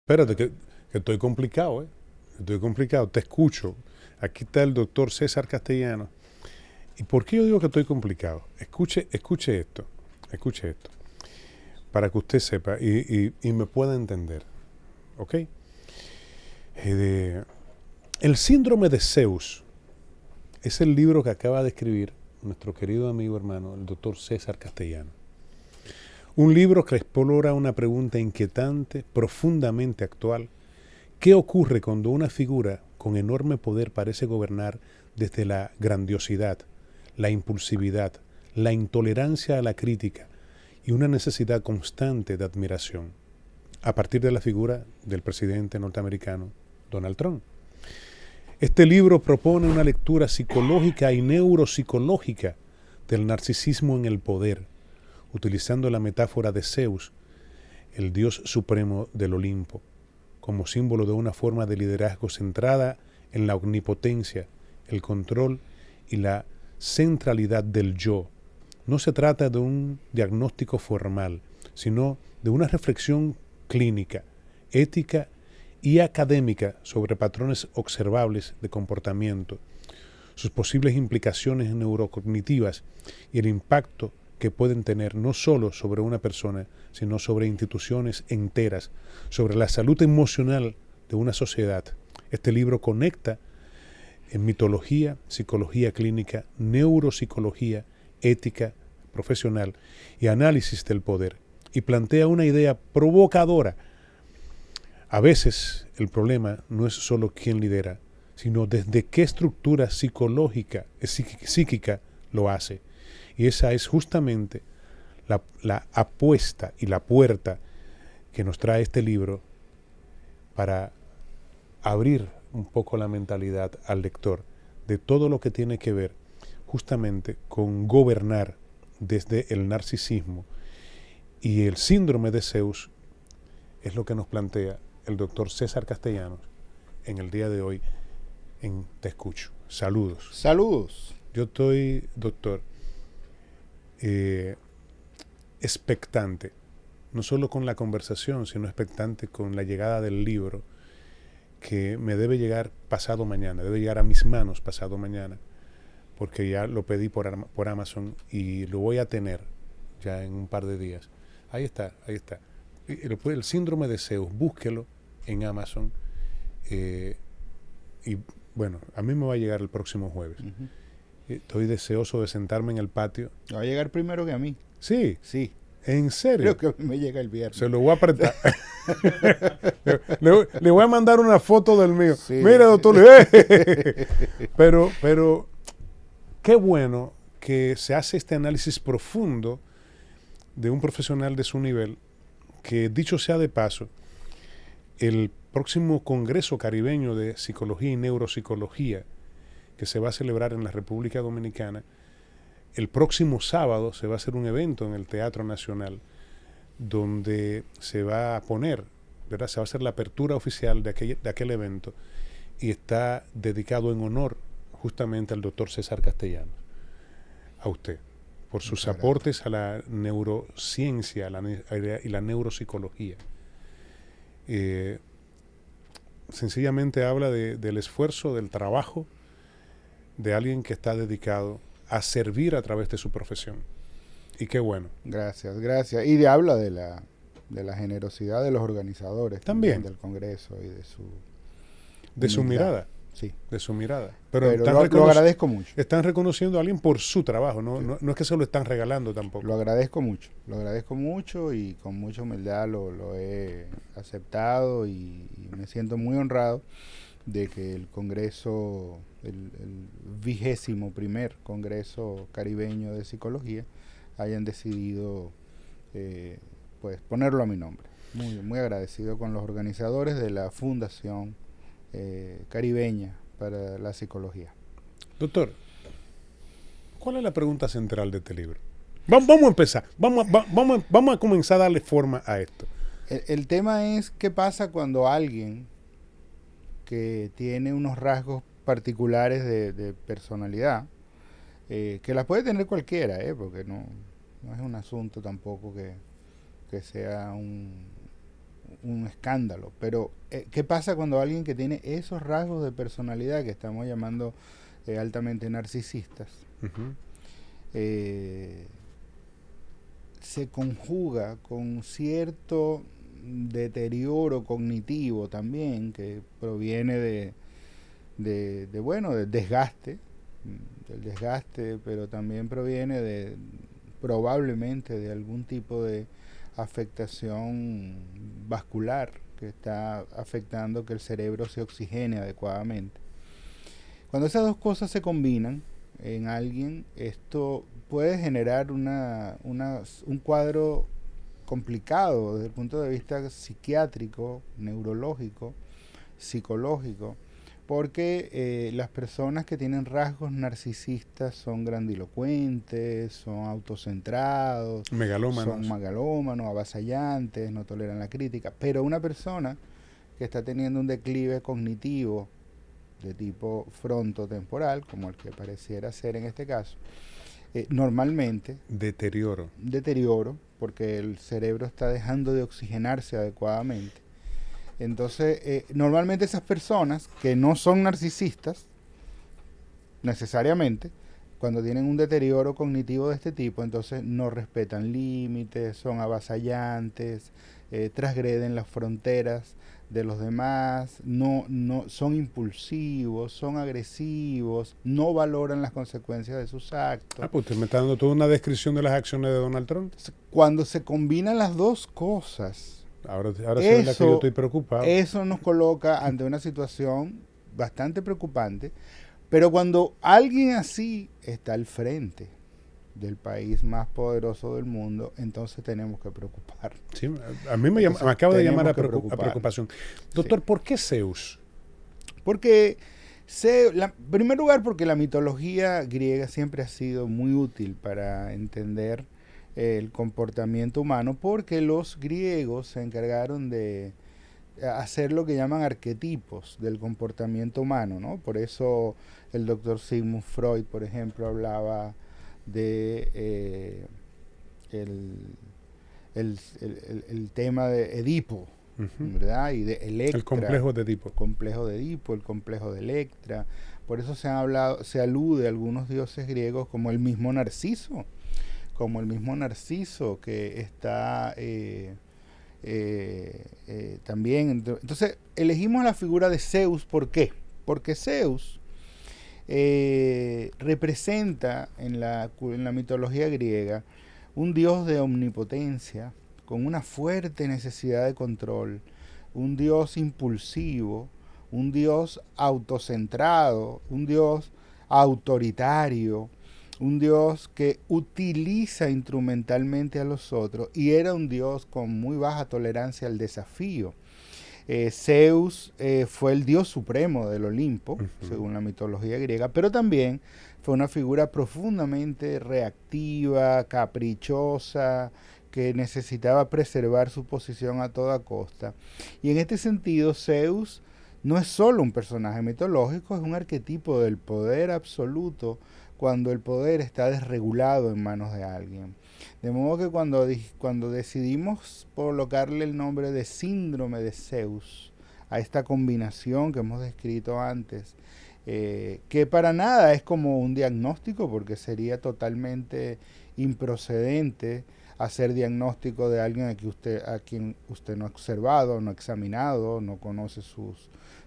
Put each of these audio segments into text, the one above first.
Espérate, que estoy complicado, ¿eh? Estoy complicado, te escucho. Aquí está el doctor César Castellano. ¿Y por qué yo digo que estoy complicado? Escuche esto, para que usted sepa y me pueda entender, ¿ok? El síndrome de Zeus es el libro que acaba de escribir nuestro querido amigo hermano, el doctor César Castellano. Un libro que explora una pregunta inquietante, profundamente actual. ¿Qué ocurre cuando una figura con enorme poder parece gobernar desde la grandiosidad, la impulsividad, la intolerancia a la crítica y una necesidad constante de admiración? A partir de la figura del presidente norteamericano Donald Trump. Este libro propone una lectura psicológica y neuropsicológica del narcisismo en el poder, utilizando la metáfora de Zeus, el dios supremo del Olimpo, como símbolo de una forma de liderazgo centrada en la omnipotencia, el control y la centralidad del yo. No se trata de un diagnóstico formal, sino de una reflexión clínica, ética y académica sobre patrones observables de comportamiento, sus posibles implicaciones neurocognitivas y el impacto que pueden tener no solo sobre una persona, sino sobre instituciones enteras, sobre la salud emocional de una sociedad. Este libro conecta en mitología, psicología clínica, neuropsicología, ética profesional y análisis del poder, y plantea una idea provocadora. A veces el problema no es solo quién lidera, sino desde qué estructura psíquica lo hace. Y esa es justamente la apuesta y la puerta que nos trae este libro para abrir un poco la mentalidad al lector de todo lo que tiene que ver justamente con gobernar desde el narcisismo. Y el síndrome de Zeus es lo que nos plantea el doctor César Castellanos en el día de hoy en Te Escucho. Saludos. Saludos. Yo estoy, doctor, expectante, no solo con la conversación, sino expectante con la llegada del libro, que me debe llegar pasado mañana, debe llegar a mis manos pasado mañana, porque ya lo pedí por Amazon y lo voy a tener ya en un par de días. Ahí está, ahí está. El síndrome de Zeus, búsquelo en Amazon. Y bueno, a mí me va a llegar el próximo jueves. Estoy deseoso de sentarme en el patio. Va a llegar primero que a mí. Sí, Sí. en serio. Creo que a mí me llega el viernes. Se lo voy a apretar. le voy a mandar una foto del mío. Sí. Mira, doctor. Pero qué bueno que se hace este análisis profundo de un profesional de su nivel, que dicho sea de paso, el próximo Congreso Caribeño de Psicología y Neuropsicología, que se va a celebrar en la República Dominicana, el próximo sábado se va a hacer un evento en el Teatro Nacional donde se va a poner, ¿verdad? Se va a hacer la apertura oficial de aquel evento, y está dedicado en honor justamente al doctor César Castellanos, a usted, por sus aportes a la neurociencia y la neuropsicología. Sencillamente habla del esfuerzo, del trabajo de alguien que está dedicado a servir a través de su profesión. Y qué bueno. Gracias, gracias. Y habla de la generosidad de los organizadores también del Congreso y de su mirada. Sí. De su mirada. Pero lo agradezco mucho. Están reconociendo a alguien por su trabajo, ¿no? Sí. No es que se lo están regalando tampoco. Lo agradezco mucho y con mucha humildad lo he aceptado y me siento muy honrado de que el Congreso, el 21º Congreso Caribeño de Psicología, hayan decidido pues ponerlo a mi nombre. Muy, muy agradecido con los organizadores de la Fundación Caribeña para la Psicología. Doctor, ¿cuál es la pregunta central de este libro? Vamos a empezar, vamos a comenzar a darle forma a esto. El tema es qué pasa cuando alguien que tiene unos rasgos particulares de personalidad, que las puede tener cualquiera, porque no es un asunto tampoco que sea un escándalo. Pero, ¿qué pasa cuando alguien que tiene esos rasgos de personalidad que estamos llamando altamente narcisistas, se conjuga con cierto deterioro cognitivo también, que proviene bueno, del desgaste, pero también proviene probablemente de algún tipo de afectación vascular que está afectando que el cerebro se oxigene adecuadamente. Cuando esas dos cosas se combinan en alguien, esto puede generar un cuadro complicado desde el punto de vista psiquiátrico, neurológico, psicológico, porque las personas que tienen rasgos narcisistas son grandilocuentes, son autocentrados, son megalómanos, avasallantes, no toleran la crítica. Pero una persona que está teniendo un declive cognitivo de tipo frontotemporal, como el que pareciera ser en este caso, normalmente deterioro, porque el cerebro está dejando de oxigenarse adecuadamente. Entonces, normalmente esas personas que no son narcisistas, necesariamente, cuando tienen un deterioro cognitivo de este tipo, entonces no respetan límites, son avasallantes, transgreden las fronteras de los demás, no son impulsivos, son agresivos, no valoran las consecuencias de sus actos. Pues usted me está dando toda una descripción de las acciones de Donald Trump. Cuando se combinan las dos cosas, ahora sí es la que yo estoy preocupado. Eso nos coloca ante una situación bastante preocupante, pero cuando alguien así está al frente del país más poderoso del mundo, entonces tenemos que preocupar. Sí, a mí me acaba de llamar a preocupación. Doctor, sí. ¿Por qué Zeus? Porque, en primer lugar, porque la mitología griega siempre ha sido muy útil para entender el comportamiento humano, porque los griegos se encargaron de hacer lo que llaman arquetipos del comportamiento humano, ¿no? Por eso el doctor Sigmund Freud, por ejemplo, hablaba de el tema de Edipo, ¿verdad? Y de Electra. El complejo de Edipo. El complejo de Edipo, el complejo de Electra. Por eso se alude a algunos dioses griegos como el mismo Narciso, que está también. Entonces, elegimos la figura de Zeus, ¿por qué? Porque Zeus representa en la mitología griega un dios de omnipotencia, con una fuerte necesidad de control, un dios impulsivo, un dios autocentrado, un dios autoritario, un dios que utiliza instrumentalmente a los otros, y era un dios con muy baja tolerancia al desafío. Zeus fue el dios supremo del Olimpo, según la mitología griega, pero también fue una figura profundamente reactiva, caprichosa, que necesitaba preservar su posición a toda costa. Y en este sentido, Zeus no es solo un personaje mitológico, es un arquetipo del poder absoluto cuando el poder está desregulado en manos de alguien. De modo que cuando decidimos colocarle el nombre de síndrome de Zeus a esta combinación que hemos descrito antes, que para nada es como un diagnóstico, porque sería totalmente improcedente hacer diagnóstico de alguien a quien usted no ha observado, no ha examinado, no conoce su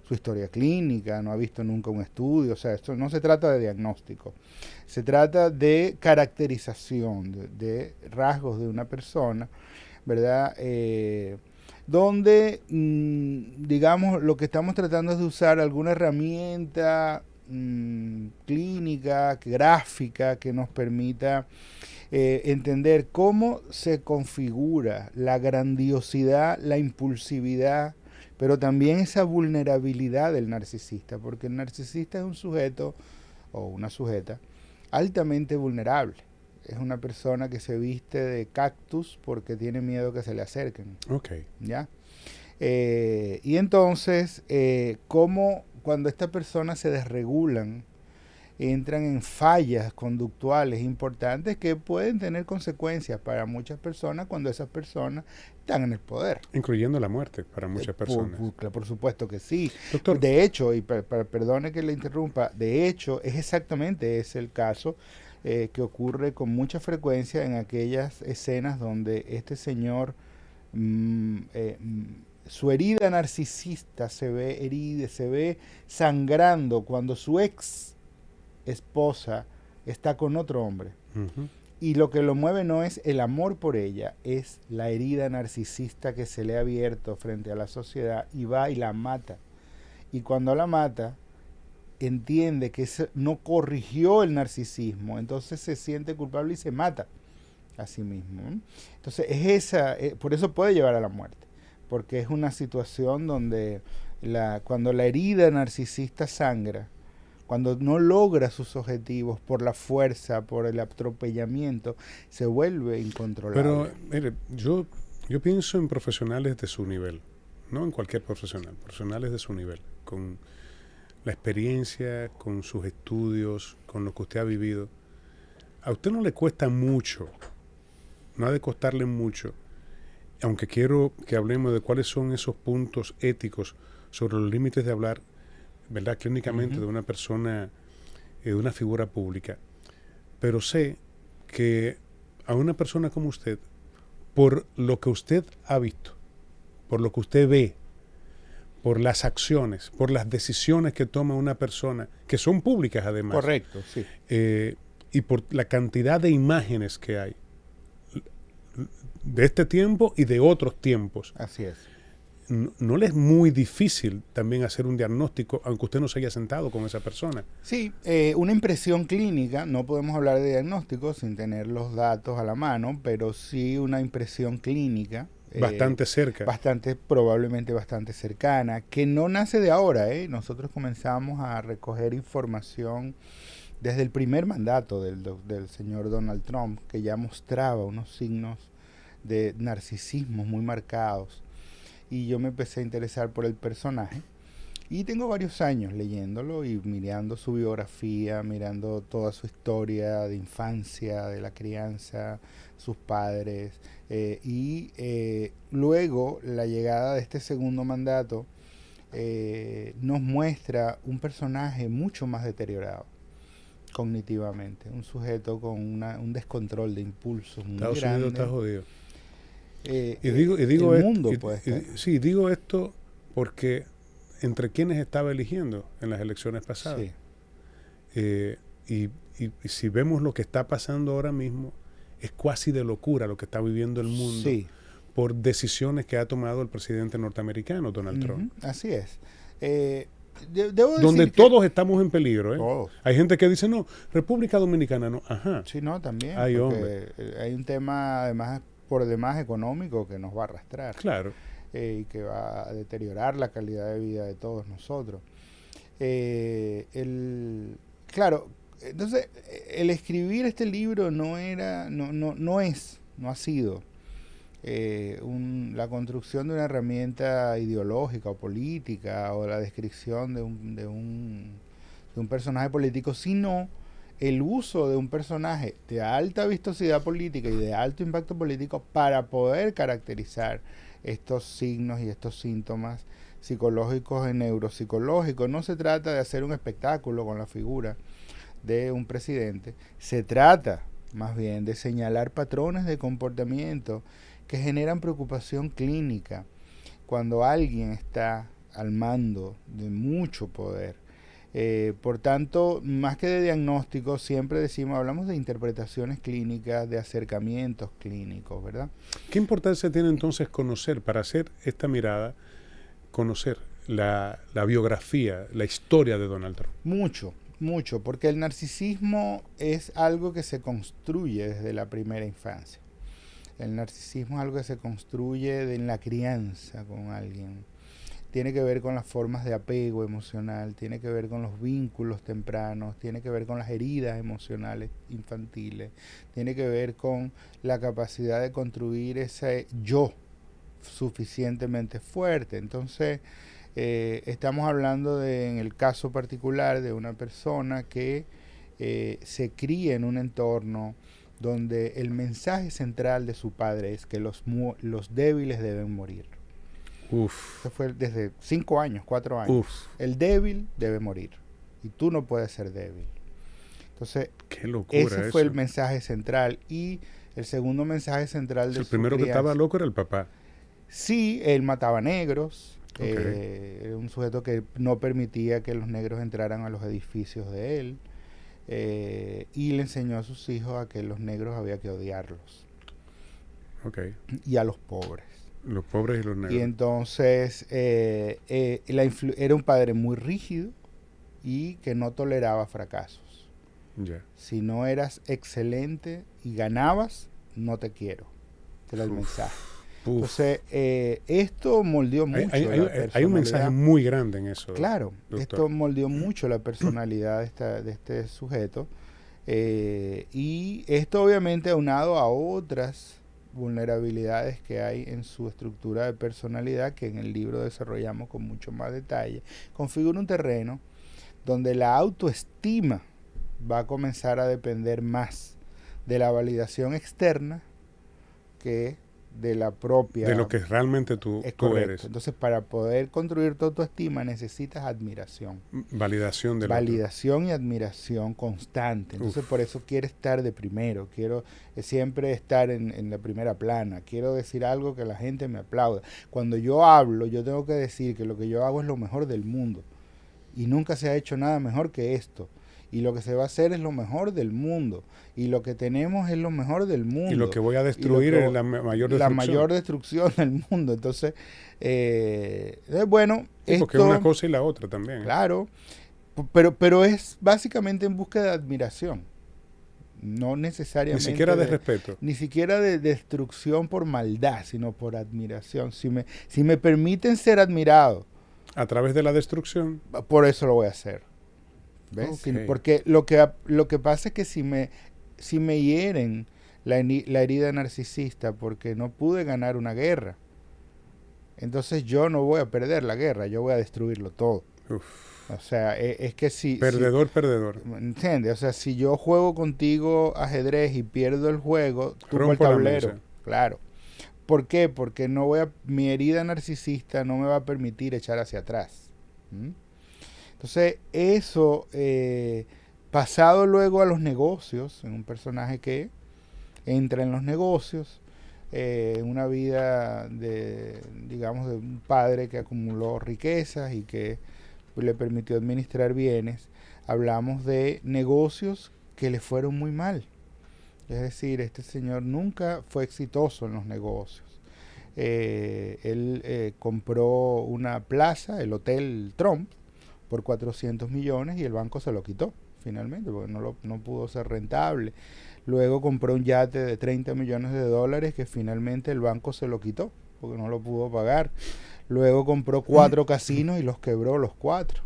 historia clínica, no ha visto nunca un estudio. O sea, esto no se trata de diagnóstico, se trata de caracterización de rasgos de una persona, ¿verdad? Donde, digamos, lo que estamos tratando es de usar alguna herramienta clínica, gráfica, que nos permita entender cómo se configura la grandiosidad, la impulsividad, pero también esa vulnerabilidad del narcisista, porque el narcisista es un sujeto o una sujeta altamente vulnerable. Es una persona que se viste de cactus porque tiene miedo que se le acerquen. Okay. ¿Ya? Y entonces, como cuando estas personas se desregulan entran en fallas conductuales importantes que pueden tener consecuencias para muchas personas cuando esas personas están en el poder. Incluyendo la muerte para muchas personas. Por supuesto que sí. Doctor, De hecho, y perdone que le interrumpa, de hecho es exactamente ese el caso que ocurre con mucha frecuencia en aquellas escenas donde este señor, su herida narcisista se ve herida, se ve sangrando cuando su ex esposa está con otro hombre. uh-huh. Y lo que lo mueve no es el amor por ella, es la herida narcisista que se le ha abierto frente a la sociedad y va y la mata. Y cuando la mata, entiende que no corrigió el narcisismo, entonces se siente culpable y se mata a sí mismo. Entonces por eso puede llevar a la muerte, porque es una situación donde cuando la herida narcisista sangra, cuando no logra sus objetivos por la fuerza, por el atropellamiento, se vuelve incontrolable. Pero, mire, yo pienso en profesionales de su nivel, no en cualquier profesionales de su nivel, con la experiencia, con sus estudios, con lo que usted ha vivido. A usted no le cuesta mucho, no ha de costarle mucho, aunque quiero que hablemos de cuáles son esos puntos éticos sobre los límites de hablar, ¿verdad?, clínicamente, de una persona, de una figura pública. Pero sé que a una persona como usted, por lo que usted ha visto, por lo que usted ve, por las acciones, por las decisiones que toma una persona, que son públicas además. Correcto, sí. Y por la cantidad de imágenes que hay de este tiempo y de otros tiempos. Así es. No le es muy difícil también hacer un diagnóstico, aunque usted no se haya sentado con esa persona. Sí, una impresión clínica, no podemos hablar de diagnóstico sin tener los datos a la mano, pero sí una impresión clínica. Bastante cerca. Probablemente bastante cercana, que no nace de ahora. Nosotros comenzamos a recoger información desde el primer mandato del señor Donald Trump, que ya mostraba unos signos de narcisismo muy marcados. Y yo me empecé a interesar por el personaje. Y tengo varios años leyéndolo y mirando su biografía, mirando toda su historia de infancia, de la crianza, sus padres. Luego la llegada de este segundo mandato nos muestra un personaje mucho más deteriorado cognitivamente. Un sujeto con un descontrol de impulsos muy Estados grande. Unidos está jodido. Sí, digo esto porque entre quienes estaba eligiendo en las elecciones pasadas. Sí. Y si vemos lo que está pasando ahora mismo, es cuasi de locura lo que está viviendo el mundo, sí, por decisiones que ha tomado el presidente norteamericano, Donald Trump. Así es. Donde todos estamos en peligro. Todos. Hay gente que dice, no, República Dominicana no. Ajá. Sí, no, también. Hay un tema, además, por demás económico que nos va a arrastrar. Claro. Y que va a deteriorar la calidad de vida de todos nosotros. Claro, entonces el escribir este libro no ha sido la construcción de una herramienta ideológica o política o la descripción de un personaje político, sino el uso de un personaje de alta vistosidad política y de alto impacto político para poder caracterizar estos signos y estos síntomas psicológicos y neuropsicológicos. No se trata de hacer un espectáculo con la figura de un presidente, se trata más bien de señalar patrones de comportamiento que generan preocupación clínica cuando alguien está al mando de mucho poder. Por tanto, más que de diagnóstico, siempre hablamos de interpretaciones clínicas, de acercamientos clínicos, ¿verdad? ¿Qué importancia tiene entonces conocer, para hacer esta mirada, conocer la biografía, la historia de Donald Trump? Mucho, porque el narcisismo es algo que se construye desde la primera infancia. El narcisismo es algo que se construye en la crianza con alguien. Tiene que ver con las formas de apego emocional, tiene que ver con los vínculos tempranos, tiene que ver con las heridas emocionales infantiles, tiene que ver con la capacidad de construir ese yo suficientemente fuerte. Entonces, estamos hablando en el caso particular de una persona que se cría en un entorno donde el mensaje central de su padre es que los débiles deben morir. Uf. Eso fue desde 5 años, 4 años. Uf. El débil debe morir y tú no puedes ser débil. Entonces, qué locura ese fue eso. el mensaje central. Y el segundo mensaje central de El su primero crianza, que estaba loco era el papá. Sí, él mataba negros. Okay. Era un sujeto que no permitía que los negros entraran a los edificios de él. Y le enseñó a sus hijos a que los negros había que odiarlos. Okay. Y a los pobres. Los pobres y los negros. Y entonces era un padre muy rígido y que no toleraba fracasos. Yeah. Si no eras excelente y ganabas, no te quiero. Este era el mensaje. Entonces, esto moldeó mucho la personalidad. Hay un mensaje muy grande en eso. Claro, doctor. Esto moldeó mucho la personalidad de este sujeto. Y esto obviamente aunado a otras vulnerabilidades que hay en su estructura de personalidad, que en el libro desarrollamos con mucho más detalle, configura un terreno donde la autoestima va a comenzar a depender más de la validación externa que de la propia. De lo que realmente tú eres. Entonces, para poder construir tu autoestima necesitas admiración. Validación de Validación y admiración constante. Entonces, por eso quiero estar de primero. Quiero siempre estar en la primera plana. Quiero decir algo que la gente me aplauda. Cuando yo hablo, yo tengo que decir que lo que yo hago es lo mejor del mundo. Y nunca se ha hecho nada mejor que esto. Y lo que se va a hacer es lo mejor del mundo. Y lo que tenemos es lo mejor del mundo. Y lo que voy a destruir es la mayor destrucción. La mayor destrucción del mundo. Entonces, bueno. Sí, porque es una cosa y la otra también. Claro. Pero es básicamente en búsqueda de admiración. No necesariamente. Ni siquiera de respeto. Ni siquiera de destrucción por maldad, sino por admiración. Si me permiten ser admirado. A través de la destrucción. Por eso lo voy a hacer. ¿Ves? Okay. Porque lo que pasa es que si me hieren la herida narcisista porque no pude ganar una guerra, entonces yo no voy a perder la guerra, yo voy a destruirlo todo. Uf. O sea, es que si... Perdedor. ¿Entiendes? O sea, si yo juego contigo ajedrez y pierdo el juego, tumbo el tablero. Claro. ¿Por qué? Porque mi herida narcisista no me va a permitir echar hacia atrás. Entonces, eso, pasado luego a los negocios, en un personaje que entra en los negocios, una vida de un padre que acumuló riquezas y que le permitió administrar bienes, hablamos de negocios que le fueron muy mal. Es decir, este señor nunca fue exitoso en los negocios. Él compró una plaza, el Hotel Trump, por 400 millones y el banco se lo quitó finalmente porque no pudo ser rentable. Luego compró un yate de 30 millones de dólares que finalmente el banco se lo quitó porque no lo pudo pagar. Luego compró 4 casinos y los quebró los 4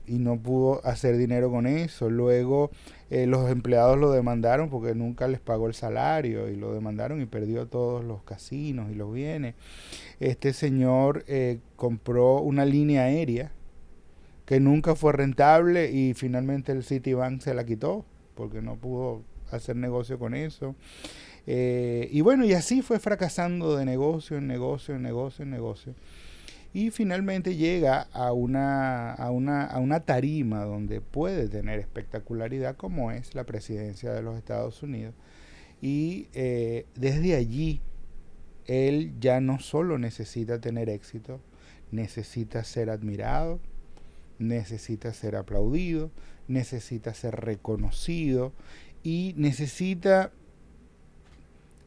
y no pudo hacer dinero con eso. Luego los empleados lo demandaron porque nunca les pagó el salario y lo demandaron y perdió todos los casinos y los bienes. Este señor compró una línea aérea que nunca fue rentable y finalmente el Citibank se la quitó porque no pudo hacer negocio con eso. Y bueno, y así fue fracasando de negocio en negocio, en negocio, en negocio. Y finalmente llega a una tarima donde puede tener espectacularidad como es la presidencia de los Estados Unidos. Y desde allí, él ya no solo necesita tener éxito, necesita ser admirado, necesita ser aplaudido, necesita ser reconocido y necesita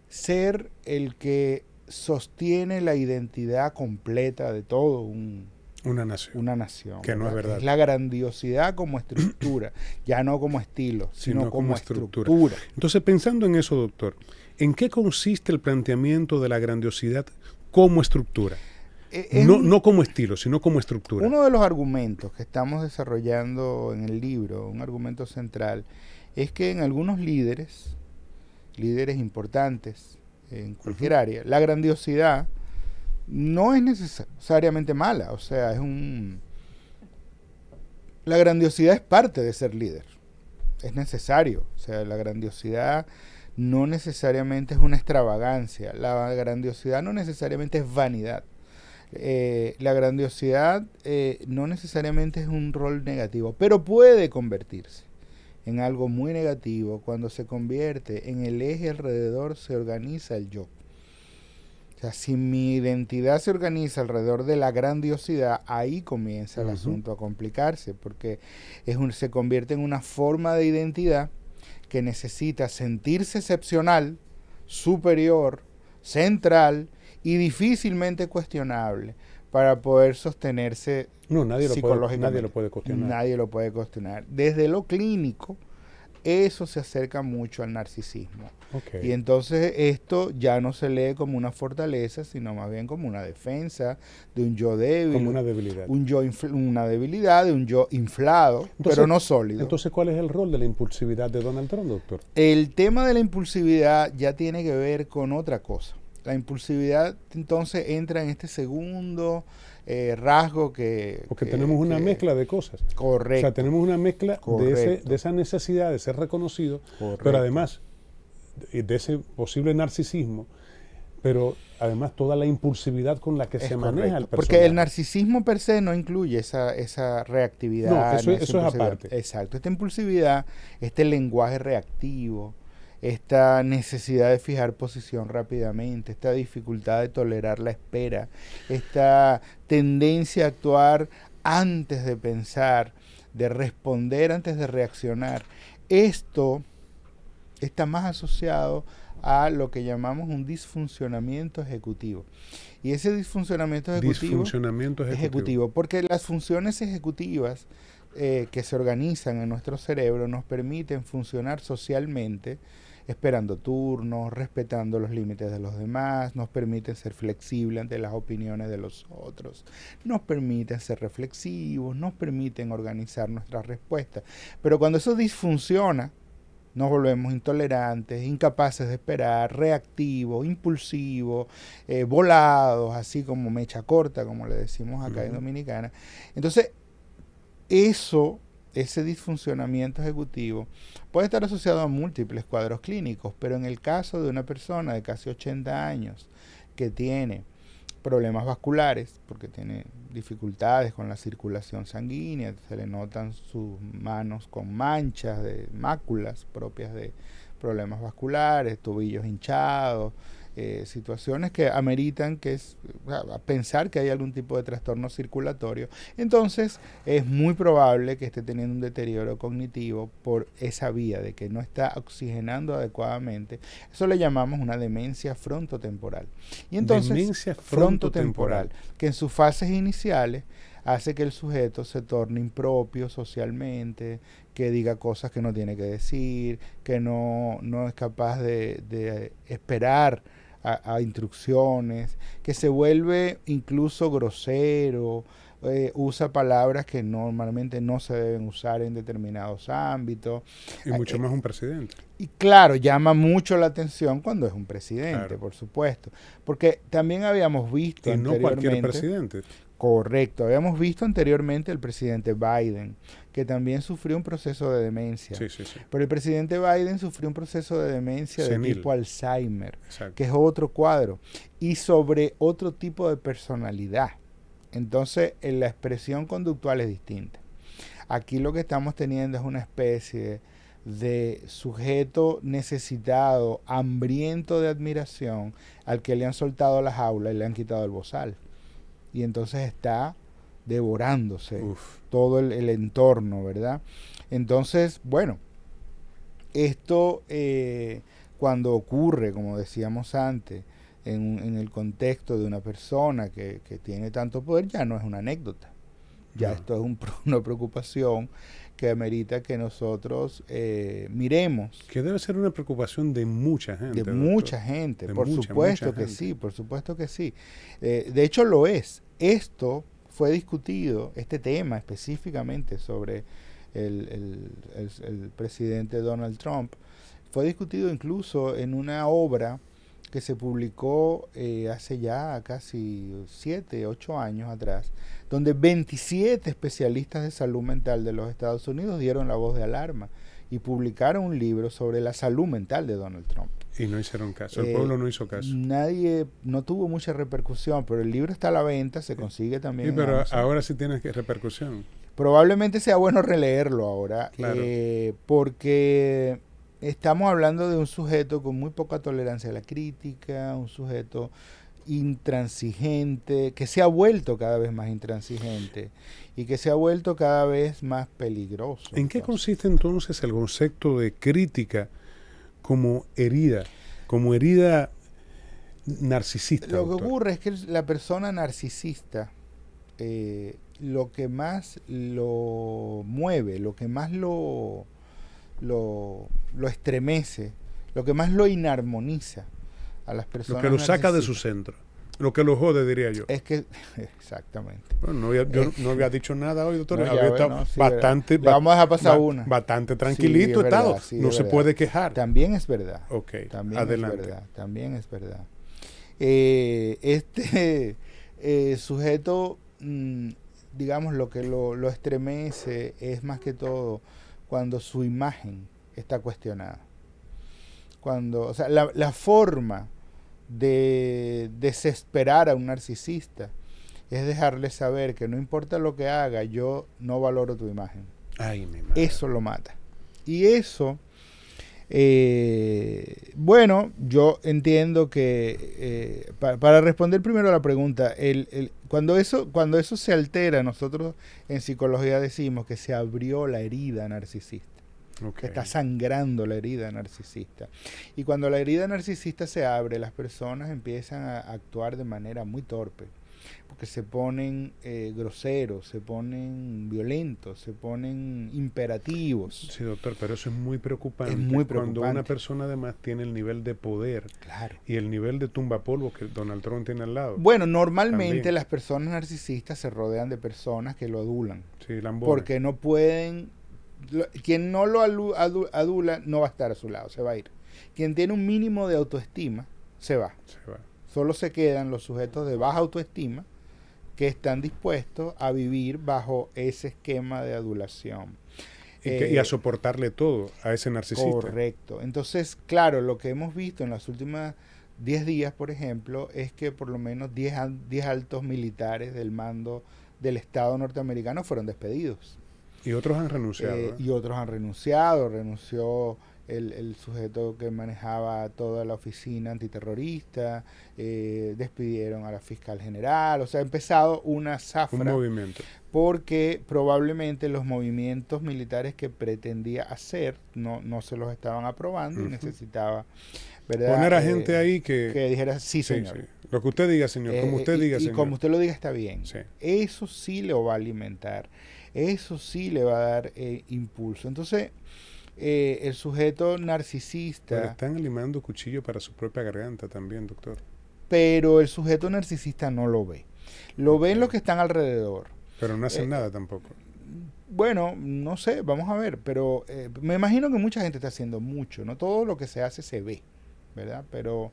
ser el que sostiene la identidad completa de todo una nación. Que no es verdad. Es la grandiosidad como estructura, ya no como estilo, sino como estructura. Entonces, pensando en eso, doctor, ¿en qué consiste el planteamiento de la grandiosidad como estructura? No como estilo, sino como estructura. Uno de los argumentos que estamos desarrollando en el libro, un argumento central, es que en algunos líderes importantes en cualquier área, la grandiosidad no es necesariamente mala. O sea, la grandiosidad es parte de ser líder. es necesario. O sea, la grandiosidad no necesariamente es una extravagancia. La grandiosidad no necesariamente es vanidad. La grandiosidad no necesariamente es un rol negativo, pero puede convertirse en algo muy negativo cuando se convierte en el eje alrededor se organiza el yo. O sea, si mi identidad se organiza alrededor de la grandiosidad, ahí comienza el asunto a complicarse, porque se convierte en una forma de identidad que necesita sentirse excepcional, superior, central y difícilmente cuestionable para poder sostenerse psicológicamente. Nadie lo puede cuestionar. Nadie lo puede cuestionar. Desde lo clínico, eso se acerca mucho al narcisismo. Okay. Y entonces esto ya no se lee como una fortaleza, sino más bien como una defensa de un yo débil. Como una debilidad. Una debilidad de un yo inflado, entonces, pero no sólido. Entonces, ¿cuál es el rol de la impulsividad de Donald Trump, doctor? El tema de la impulsividad ya tiene que ver con otra cosa. La impulsividad entonces entra en este segundo rasgo que... Porque tenemos una mezcla de cosas. Correcto. O sea, tenemos una mezcla de esa necesidad de ser reconocido, pero además de ese posible narcisismo, pero además toda la impulsividad con la que se maneja el personaje. Porque el narcisismo per se no incluye esa reactividad. No, eso es aparte. Exacto. Esta impulsividad, este lenguaje reactivo, esta necesidad de fijar posición rápidamente, esta dificultad de tolerar la espera, esta tendencia a actuar antes de pensar, de responder antes de reaccionar. Esto está más asociado a lo que llamamos un disfuncionamiento ejecutivo. Y ese disfuncionamiento ejecutivo, porque las funciones ejecutivas que se organizan en nuestro cerebro nos permiten funcionar socialmente, esperando turnos, respetando los límites de los demás, nos permiten ser flexibles ante las opiniones de los otros, nos permiten ser reflexivos, nos permiten organizar nuestras respuestas. Pero cuando eso disfunciona, nos volvemos intolerantes, incapaces de esperar, reactivos, impulsivos, volados, así como mecha corta, como le decimos acá en Dominicana. Entonces, ese disfuncionamiento ejecutivo puede estar asociado a múltiples cuadros clínicos, pero en el caso de una persona de casi 80 años que tiene problemas vasculares, porque tiene dificultades con la circulación sanguínea, se le notan sus manos con manchas de máculas propias de problemas vasculares, tobillos hinchados, situaciones que ameritan pensar que hay algún tipo de trastorno circulatorio. Entonces es muy probable que esté teniendo un deterioro cognitivo por esa vía de que no está oxigenando adecuadamente. Eso le llamamos una demencia frontotemporal. Y entonces demencia frontotemporal, que en sus fases iniciales hace que el sujeto se torne impropio socialmente, que diga cosas que no tiene que decir, que no es capaz de esperar a instrucciones, que se vuelve incluso grosero, usa palabras que normalmente no se deben usar en determinados ámbitos. Y mucho más un presidente. Y claro, llama mucho la atención cuando es un presidente, claro, por supuesto. Porque también habíamos visto y no cualquier presidente. Correcto, habíamos visto anteriormente el presidente Biden, que también sufrió un proceso de demencia. Sí. Pero el presidente Biden sufrió un proceso de demencia senil, de tipo Alzheimer, exacto, que es otro cuadro, y sobre otro tipo de personalidad. Entonces, la expresión conductual es distinta. Aquí lo que estamos teniendo es una especie de sujeto necesitado, hambriento de admiración, al que le han soltado la jaula y le han quitado el bozal. Y entonces está devorándose todo el entorno, ¿verdad? Entonces, bueno, esto cuando ocurre, como decíamos antes, en el contexto de una persona que tiene tanto poder, ya no es una anécdota. Ya esto es una preocupación que amerita que nosotros miremos. Que debe ser una preocupación de mucha gente. De mucha gente, por supuesto que sí, por supuesto que sí. De hecho lo es. Esto fue discutido, este tema específicamente sobre el presidente Donald Trump, fue discutido incluso en una obra que se publicó hace ya casi 7, 8 años atrás, donde 27 especialistas de salud mental de los Estados Unidos dieron la voz de alarma y publicaron un libro sobre la salud mental de Donald Trump. Y no hicieron caso, el pueblo no hizo caso. Nadie, no tuvo mucha repercusión, pero el libro está a la venta, se consigue también. Sí, pero en Amazon. ahora sí tiene repercusión. Probablemente sea bueno releerlo ahora, Claro. porque estamos hablando de un sujeto con muy poca tolerancia a la crítica, un sujeto intransigente, que se ha vuelto cada vez más intransigente y que se ha vuelto cada vez más peligroso. ¿En qué consiste entonces el concepto de crítica como herida narcisista? Lo que doctor? ocurre es que la persona narcisista, lo que más lo mueve, lo que más lo estremece, lo que más lo inarmoniza a las personas. Lo que lo saca de su centro, lo que lo jode, diría yo. Es que, exactamente. Bueno, yo no había dicho nada hoy, doctor. No, había estado no, sí, bastante. le vamos a dejar pasar una. Bastante tranquilito Sí, estado. verdad, sí, no se verdad. puede quejar. También es verdad. Ok, También adelante. es verdad. También es verdad. Este sujeto, digamos, lo que lo estremece es más que todo cuando su imagen está cuestionada. Cuando, o sea, la forma de desesperar a un narcisista es dejarle saber que no importa lo que haga, yo no valoro tu imagen. Ay, mi madre. Eso lo mata. Y eso, bueno, yo entiendo que, para responder primero a la pregunta, cuando eso se altera, nosotros en psicología decimos que se abrió la herida narcisista. Okay. Que está sangrando la herida narcisista. Y cuando la herida narcisista se abre, las personas empiezan a actuar de manera muy torpe. Porque se ponen groseros, se ponen violentos, se ponen imperativos. Sí, doctor, pero eso es muy preocupante. Es muy preocupante. Cuando una persona además tiene el nivel de poder, claro, y el nivel de tumbapolvo que Donald Trump tiene al lado. Bueno, normalmente también. Las personas narcisistas se rodean de personas que lo adulan. Sí, lambones. Porque no pueden... Quien no lo adula no va a estar a su lado, se va a ir. Quien tiene un mínimo de autoestima, se va. Solo se quedan los sujetos de baja autoestima que están dispuestos a vivir bajo ese esquema de adulación. Y a soportarle todo a ese narcisista. Correcto. Entonces, claro, lo que hemos visto en las últimas 10 días, por ejemplo, es que por lo menos 10 altos militares del mando del Estado norteamericano fueron despedidos. Y otros han renunciado. Y otros han renunciado. Renunció el sujeto que manejaba toda la oficina antiterrorista. Despidieron a la fiscal general. O sea, ha empezado una zafra. Un movimiento. Porque probablemente los movimientos militares que pretendía hacer no se los estaban aprobando y necesitaba, ¿verdad? Poner a gente ahí que dijera, sí, señor. Sí. Lo que usted diga, señor. Como usted diga, señor. Y como usted lo diga está bien. Sí. Eso sí lo va a alimentar. Eso sí le va a dar impulso. Entonces, el sujeto narcisista... Pero están limando cuchillo para su propia garganta también, doctor. Pero el sujeto narcisista no lo ve. Lo ven los que están alrededor. Pero no hacen nada tampoco. Bueno, no sé, vamos a ver. Pero me imagino que mucha gente está haciendo mucho. No todo lo que se hace se ve, ¿verdad? Pero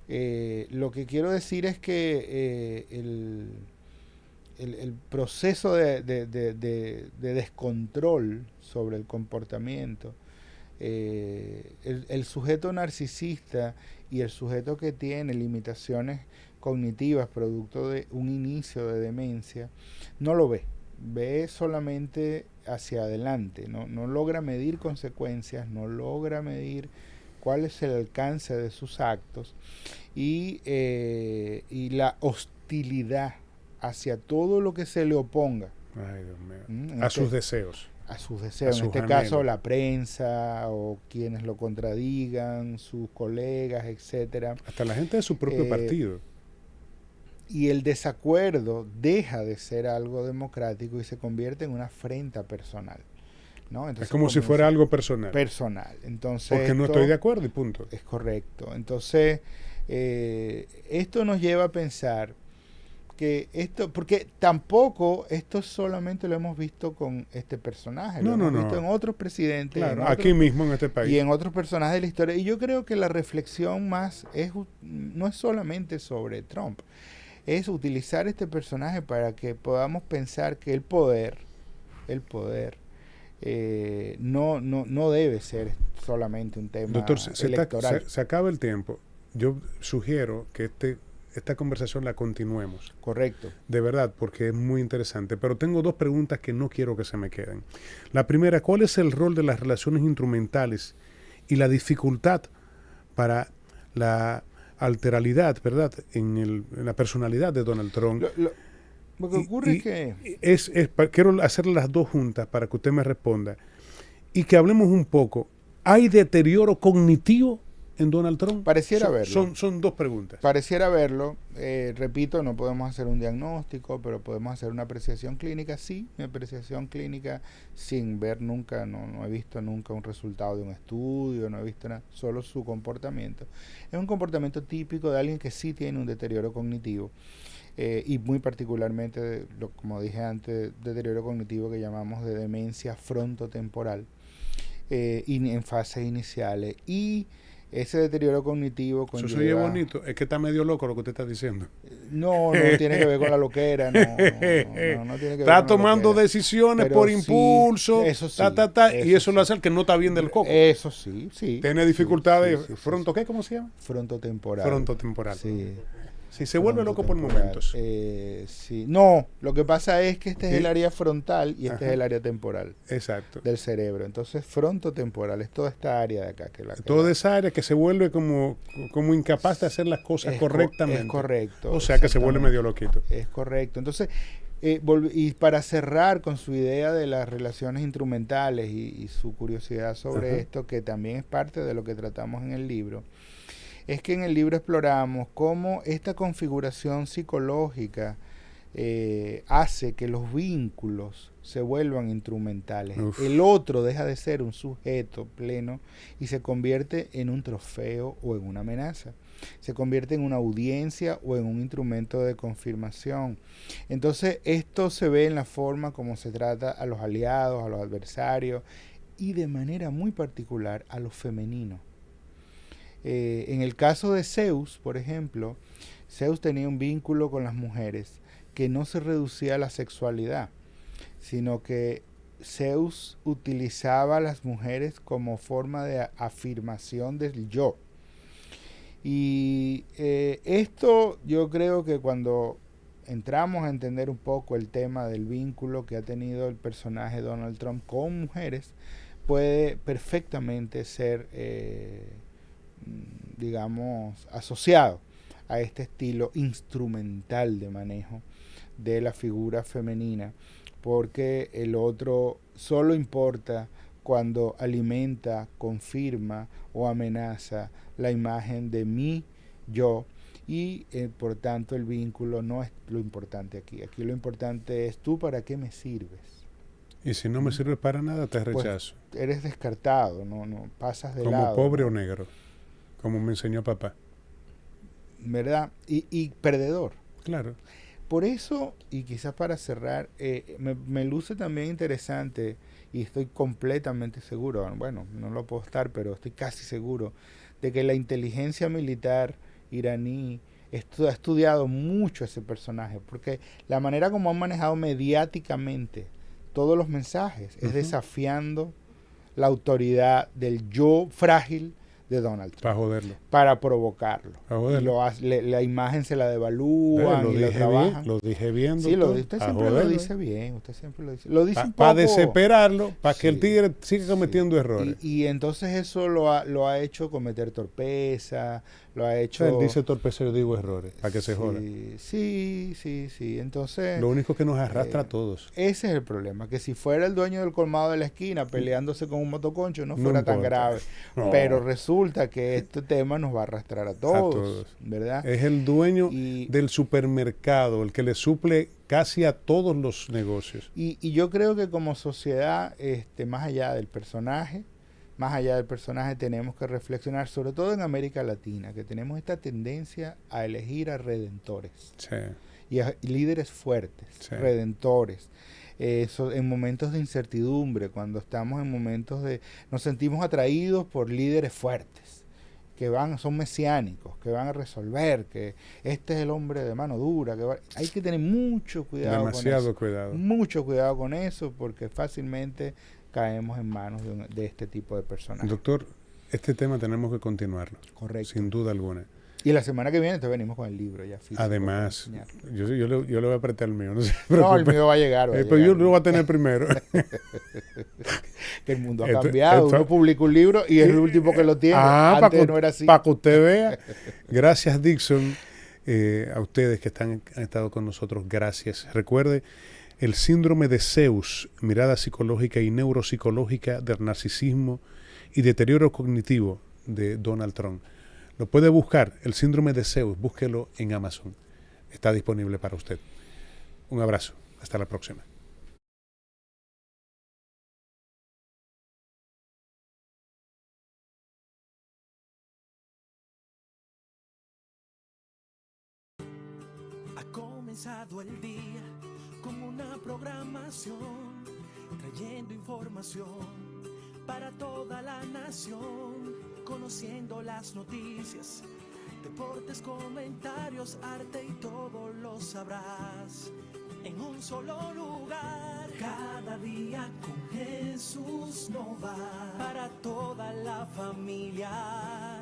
lo que quiero decir es que el proceso de descontrol sobre el comportamiento, el sujeto narcisista y el sujeto que tiene limitaciones cognitivas producto de un inicio de demencia, no lo ve solamente hacia adelante, no logra medir consecuencias, no logra medir cuál es el alcance de sus actos y la hostilidad hacia todo lo que se le oponga. Ay, Dios mío. A sus deseos. A sus deseos. En este caso, la prensa o quienes lo contradigan, sus colegas, etcétera. Hasta la gente de su propio partido. Y el desacuerdo deja de ser algo democrático y se convierte en una afrenta personal, ¿no? Entonces, es como si fuera algo personal. Personal. Entonces, porque no estoy de acuerdo y punto. Es correcto. Entonces, esto nos lleva a pensar que esto, porque tampoco esto solamente lo hemos visto con este personaje, lo hemos visto en otros presidentes, claro, aquí mismo en este país y en otros personajes de la historia. Y yo creo que la reflexión más no es solamente sobre Trump, es utilizar este personaje para que podamos pensar que el poder no debe ser solamente un tema Doctor, electoral. se acaba el tiempo. Yo sugiero que esta conversación la continuemos. Correcto. De verdad, porque es muy interesante. Pero tengo dos preguntas que no quiero que se me queden. La primera, ¿cuál es el rol de las relaciones instrumentales y la dificultad para la alteralidad, ¿verdad?, en la personalidad de Donald Trump? Lo que ocurre es que... quiero hacer las dos juntas para que usted me responda. Y que hablemos un poco. ¿Hay deterioro cognitivo en Donald Trump? Pareciera verlo. Son dos preguntas. Pareciera verlo. Repito, no podemos hacer un diagnóstico, pero podemos hacer una apreciación clínica. Sí, mi apreciación clínica, sin ver nunca, no he visto nunca un resultado de un estudio, no he visto nada, solo su comportamiento. Es un comportamiento típico de alguien que sí tiene un deterioro cognitivo. Y muy particularmente, como dije antes, deterioro cognitivo que llamamos de demencia frontotemporal, en fases iniciales. Y ese deterioro cognitivo conlleva... Eso se oye bonito, es que está medio loco lo que usted está diciendo. No tiene que ver con la loquera, no tiene que ver está tomando decisiones por impulso, sí, eso sí, y eso lo hace el que no está bien del coco. Eso sí. Tiene dificultades, ¿qué? ¿Cómo se llama? Frontotemporal. Frontotemporal. Sí. Sí, se vuelve loco por momentos. Sí. No, lo que pasa es que este es el área frontal y este es el área temporal. Exacto. Del cerebro. Entonces, frontotemporal es toda esta área de acá. Toda esa área que se vuelve como incapaz de hacer las cosas correctamente. Es correcto. O sea, que se vuelve medio loquito. Es correcto. Entonces, y para cerrar con su idea de las relaciones instrumentales y su curiosidad sobre esto, que también es parte de lo que tratamos en el libro, es que en el libro exploramos cómo esta configuración psicológica hace que los vínculos se vuelvan instrumentales. Uf. El otro deja de ser un sujeto pleno y se convierte en un trofeo o en una amenaza. Se convierte en una audiencia o en un instrumento de confirmación. Entonces, esto se ve en la forma como se trata a los aliados, a los adversarios y de manera muy particular a los femeninos. En el caso de Zeus, por ejemplo, Zeus tenía un vínculo con las mujeres que no se reducía a la sexualidad, sino que Zeus utilizaba a las mujeres como forma de afirmación del yo. Y esto yo creo que cuando entramos a entender un poco el tema del vínculo que ha tenido el personaje Donald Trump con mujeres, puede perfectamente ser... digamos, asociado a este estilo instrumental de manejo de la figura femenina, porque el otro solo importa cuando alimenta, confirma o amenaza la imagen de mi yo, y por tanto el vínculo no es lo importante aquí. Aquí lo importante es tú para qué me sirves. Y si no me sirves para nada, te rechazo. Pues eres descartado, no pasas de como lado. Como pobre, ¿no? O negro, como me enseñó papá. ¿Verdad? Y perdedor. Claro. Por eso, y quizás para cerrar, me luce también interesante, y estoy completamente seguro, bueno, no lo puedo estar, pero estoy casi seguro, de que la inteligencia militar iraní ha estudiado mucho ese personaje, porque la manera como han manejado mediáticamente todos los mensajes es desafiando la autoridad del yo frágil de Donald Trump. Para joderlo. Para provocarlo. Para joderlo. La imagen se la devalúan y lo trabajan. Bien, lo dije bien, doctor. Sí, usted siempre lo dice bien. Usted siempre lo dice. Lo dice un poco. Para desesperarlo, para que el tigre siga cometiendo errores. Y entonces eso lo ha hecho cometer torpeza, lo ha hecho... Él dice torpeza, yo digo errores, para que se joda. Sí. Entonces... Lo único que nos arrastra a todos. Ese es el problema, que si fuera el dueño del colmado de la esquina peleándose con un motoconcho no fuera tan grave. No. Pero resulta que este tema nos va a arrastrar a todos. ¿Verdad? Es el dueño del supermercado, el que le suple casi a todos los negocios. Y yo creo que como sociedad, más allá del personaje, tenemos que reflexionar, sobre todo en América Latina, que tenemos esta tendencia a elegir a redentores. Sí. Y a líderes fuertes, sí. Redentores. En momentos de incertidumbre, cuando estamos en momentos nos sentimos atraídos por líderes fuertes, que son mesiánicos, que van a resolver, que este es el hombre de mano dura. Hay que tener mucho cuidado Demasiado con eso. Cuidado. Mucho cuidado con eso, porque fácilmente caemos en manos de este tipo de personajes. Doctor, este tema tenemos que continuarlo. Correcto. Sin duda alguna. Y la semana que viene te venimos con el libro ya físico. Además, yo le voy a apretar el mío. No, no, el mío va a llegar. Pero yo lo voy a tener primero. Que el mundo ha cambiado. Uno publica un libro y es el último que lo tiene. Antes no era así. Para que usted vea. Gracias, Dixon. A ustedes que han estado con nosotros, gracias. Recuerde, el síndrome de Zeus, mirada psicológica y neuropsicológica del narcisismo y deterioro cognitivo de Donald Trump. Lo puede buscar, el síndrome de Zeus, búsquelo en Amazon. Está disponible para usted. Un abrazo. Hasta la próxima. Ha comenzado el día con una programación, trayendo información para toda la nación, conociendo las noticias, deportes, comentarios, arte y todo lo sabrás en un solo lugar. Cada día con Jesús no va, para toda la familia.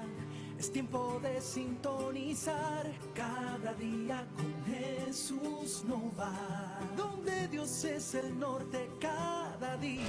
Es tiempo de sintonizar, cada día con Jesús no va, donde Dios es el norte cada día.